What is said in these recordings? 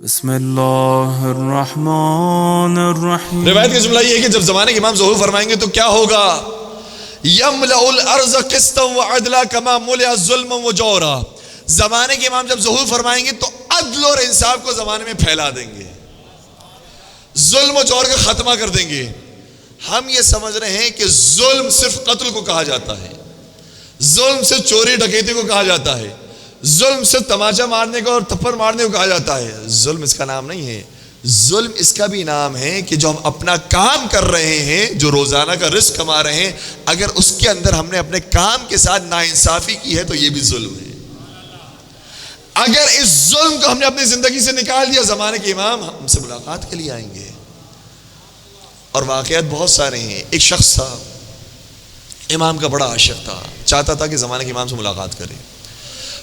بسم اللہ الرحمن الرحیم۔ روایت کا جملہ یہ ہے کہ جب زمانے کے امام ظہور فرمائیں گے تو کیا ہوگا؟ یملأ الارض قسطا وعدلا کما ملئ ظلما وجورا۔ زمانے کے امام جب ظہور فرمائیں گے تو عدل اور انصاف کو زمانے میں پھیلا دیں گے، ظلم و جور کا خاتمہ کر دیں گے۔ ہم یہ سمجھ رہے ہیں کہ ظلم صرف قتل کو کہا جاتا ہے، ظلم صرف چوری ڈکیتی کو کہا جاتا ہے، ظلم صرف تماچا مارنے کو اور تھپڑ مارنے کو کہا جاتا ہے۔ ظلم اس کا نام نہیں ہے، ظلم اس کا بھی نام ہے کہ جو ہم اپنا کام کر رہے ہیں، جو روزانہ کا رزق کما رہے ہیں، اگر اس کے اندر ہم نے اپنے کام کے ساتھ ناانصافی کی ہے تو یہ بھی ظلم ہے۔ اگر اس ظلم کو ہم نے اپنی زندگی سے نکال دیا، زمانے کے امام ہم سے ملاقات کے لیے آئیں گے۔ اور واقعات بہت سارے ہیں۔ ایک شخص تھا، امام کا بڑا عاشق تھا، چاہتا تھا کہ زمانے کے امام سے ملاقات کرے،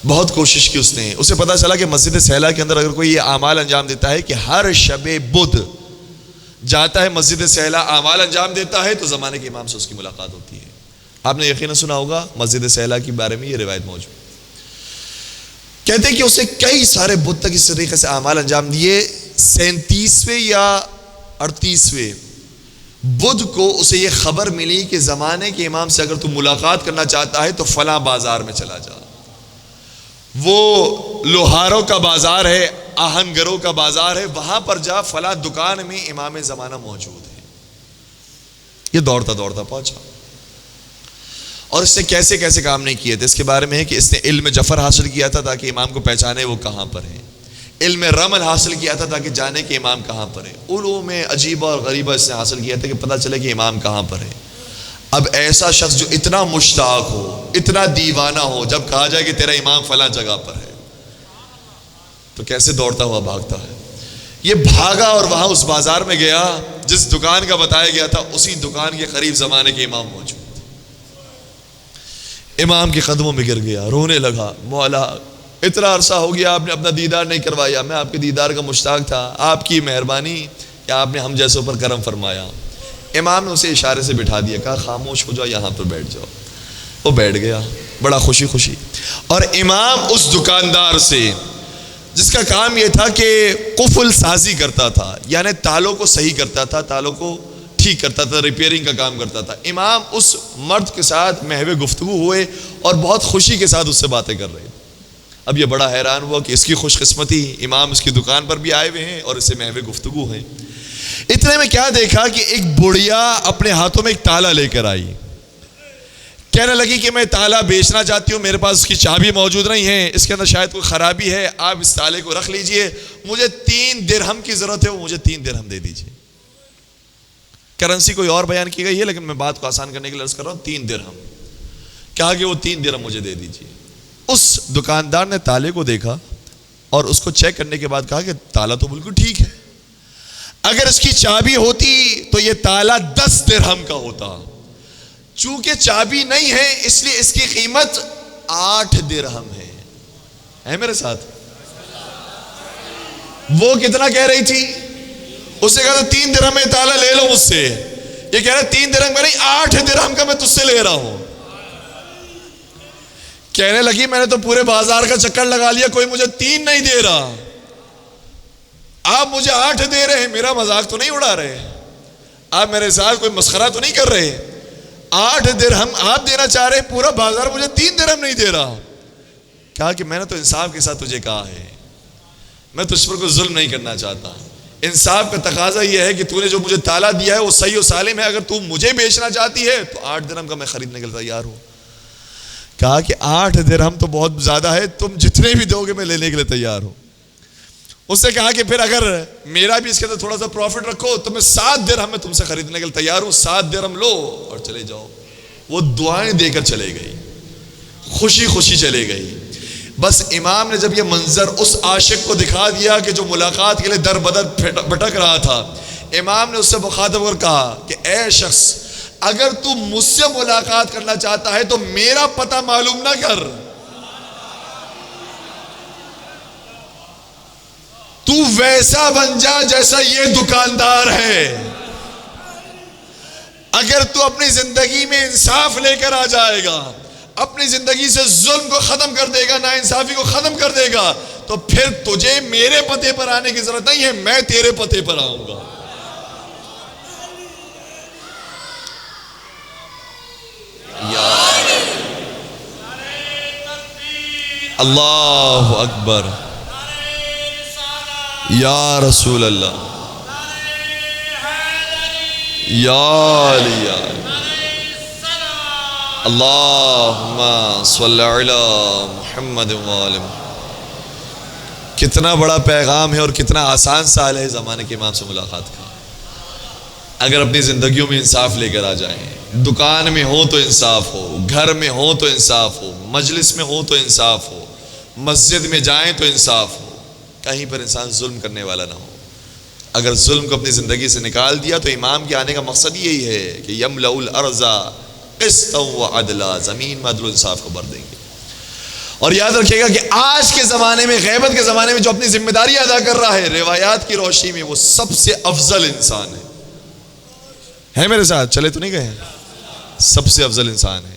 بہت کوشش کی اس نے۔ اسے پتا چلا کہ مسجد سہلا کے اندر اگر کوئی یہ اعمال انجام دیتا ہے کہ ہر شب بدھ جاتا ہے مسجد سہلا، اعمال انجام دیتا ہے، تو زمانے کے امام سے اس کی ملاقات ہوتی ہے۔ آپ نے یقیناً سنا ہوگا مسجد سہلا کے بارے میں یہ روایت موجود۔ کہتے ہیں کہ اسے کئی سارے بدھ تک اس طریقے سے اعمال انجام دیے۔ 37ویں یا 38ویں بدھ کو اسے یہ خبر ملی کہ زمانے کے امام سے اگر تو ملاقات کرنا چاہتا ہے تو فلاں بازار میں چلا جا، وہ لوہاروں کا بازار ہے، آہنگروں کا بازار ہے، وہاں پر جا، فلاں دکان میں امام زمانہ موجود ہے۔ یہ دوڑتا دوڑتا پہنچا، اور اس نے کیسے کیسے کام نہیں کیے تھے اس کے بارے میں ہے کہ اس نے علم جفر حاصل کیا تھا تاکہ امام کو پہچانے وہ کہاں پر ہے، علم رمل حاصل کیا تھا تاکہ جانے کہ امام کہاں پر ہے، علوم عجیبہ اور غریبہ اس نے حاصل کیا تھا کہ پتہ چلے کہ امام کہاں پر ہے۔ اب ایسا شخص جو اتنا مشتاق ہو، اتنا دیوانہ ہو، جب کہا جائے کہ تیرا امام فلاں جگہ پر ہے تو کیسے دوڑتا ہوا بھاگتا ہے۔ یہ بھاگا اور وہاں اس بازار میں گیا جس دکان کا بتایا گیا تھا، اسی دکان کے قریب زمانے کے امام موجود۔ امام کے قدموں میں گر گیا، رونے لگا، مولا اتنا عرصہ ہو گیا آپ نے اپنا دیدار نہیں کروایا، میں آپ کے دیدار کا مشتاق تھا، آپ کی مہربانی کہ آپ نے ہم جیسوں پر کرم فرمایا۔ امام نے اسے اشارے سے بٹھا دیا، کہا خاموش ہو جاؤ، یہاں پر بیٹھ جاؤ۔ وہ بیٹھ گیا بڑا خوشی خوشی، اور امام اس دکاندار سے جس کا کام یہ تھا کہ قفل سازی کرتا تھا، یعنی تالوں کو صحیح کرتا تھا، تالوں کو ٹھیک کرتا تھا، ریپیئرنگ کا کام کرتا تھا، امام اس مرد کے ساتھ محو گفتگو ہوئے اور بہت خوشی کے ساتھ اس سے باتیں کر رہے تھے۔ اب یہ بڑا حیران ہوا کہ اس کی خوش قسمتی، امام اس کی دکان پر بھی آئے ہوئے ہیں اور اس سے محو گفتگو ہیں۔ اتنے میں کیا دیکھا کہ ایک بڑھیا اپنے ہاتھوں میں ایک تالا لے کر آئی، کہنے لگی کہ میں تالا بیچنا چاہتی ہوں، میرے پاس اس کی چابی موجود نہیں ہے، اس کے اندر شاید کوئی خرابی ہے، آپ اس تالے کو رکھ لیجئے، مجھے 3 درہم کی ضرورت ہے، وہ مجھے 3 درہم دے دیجئے۔ کرنسی کوئی اور بیان کی گئی ہے لیکن میں بات کو آسان کرنے کے لیے عرض کر رہا ہوں، 3 درہم کہا کہ وہ 3 درہم مجھے دے دیجئے۔ اس دکاندار نے تالے کو دیکھا اور اس کو چیک کرنے کے بعد کہا کہ تالا تو بالکل ٹھیک ہے، اگر اس کی چابی ہوتی تو یہ تالا 10 درہم کا ہوتا، چونکہ چابی نہیں ہے اس لیے اس کی قیمت 8 درہم ہے میرے ساتھ۔ وہ کتنا کہہ رہی تھی؟ اس نے کہا تھا 3 درہم میں تالا لے لو مجھ سے، یہ کہہ رہا 3 درہم کا نہیں، 8 درہم کا میں تجھ سے لے رہا ہوں۔ کہنے لگی میں نے تو پورے بازار کا چکر لگا لیا، کوئی مجھے 3 نہیں دے رہا، آپ مجھے 8 دے رہے ہیں، میرا مذاق تو نہیں اڑا رہے، آپ میرے ساتھ کوئی مسخرہ تو نہیں کر رہے؟ 8 درہم آپ دینا چاہ رہے، پورا بازار مجھے 3 درہم نہیں دے رہا۔ کہا کہ میں نے تو انصاف کے ساتھ تجھے کہا ہے، میں تجھ پر کوئی ظلم نہیں کرنا چاہتا، انصاف کا تقاضا یہ ہے کہ تو نے جو مجھے تالا دیا ہے وہ صحیح و سالم ہے، اگر تو مجھے بیچنا چاہتی ہے تو 8 درہم کا میں خریدنے کے لیے تیار ہوں۔ کہا کہ 8 درہم تو بہت زیادہ ہے، تم جتنے بھی دو گے میں لینے کے لیے تیار ہوں۔ اس نے کہا کہ پھر اگر میرا بھی اس کے اندر تھوڑا سا پروفٹ رکھو تو میں 7 درہم میں تم سے خریدنے کے لیے تیار ہوں، 7 درہم لو اور چلے جاؤ۔ وہ دعائیں دے کر چلے گئی، خوشی خوشی چلے گئی۔ بس امام نے جب یہ منظر اس عاشق کو دکھا دیا کہ جو ملاقات کے لیے در بدر بھٹک رہا تھا، امام نے اس سے مخاطب کر کہا کہ اے شخص، اگر تو مجھ سے ملاقات کرنا چاہتا ہے تو میرا پتہ معلوم نہ کر، تو ویسا بن جا جیسا یہ دکاندار ہے۔ اگر تو اپنی زندگی میں انصاف لے کر آ جائے گا، اپنی زندگی سے ظلم کو ختم کر دے گا، ناانصافی کو ختم کر دے گا، تو پھر تجھے میرے پتے پر آنے کی ضرورت نہیں ہے، میں تیرے پتے پر آؤں گا. اللہ اکبر، یا رسول اللہ، یا علی، اللہم صلی علی محمد وآلہ. کتنا بڑا پیغام ہے اور کتنا آسان سال ہے زمانے کے امام سے ملاقات کا. اگر اپنی زندگیوں میں انصاف لے کر آ جائیں، دکان میں ہو تو انصاف ہو، گھر میں ہو تو انصاف ہو، مجلس میں ہو تو انصاف ہو، مسجد میں جائیں تو انصاف ہو، کہیں پر انسان ظلم کرنے والا نہ ہو. اگر ظلم کو اپنی زندگی سے نکال دیا تو امام کے آنے کا مقصد یہی ہے کہ یملأ الارض قسطا وعدلا، زمین میں عدل و انصاف کو بھر دیں گے. اور یاد رکھیے گا کہ آج کے زمانے میں، غیبت کے زمانے میں جو اپنی ذمہ داری ادا کر رہا ہے روایات کی روشنی میں، وہ سب سے افضل انسان ہے. میرے ساتھ چلے تو نہیں گئے؟ سب سے افضل انسان ہے.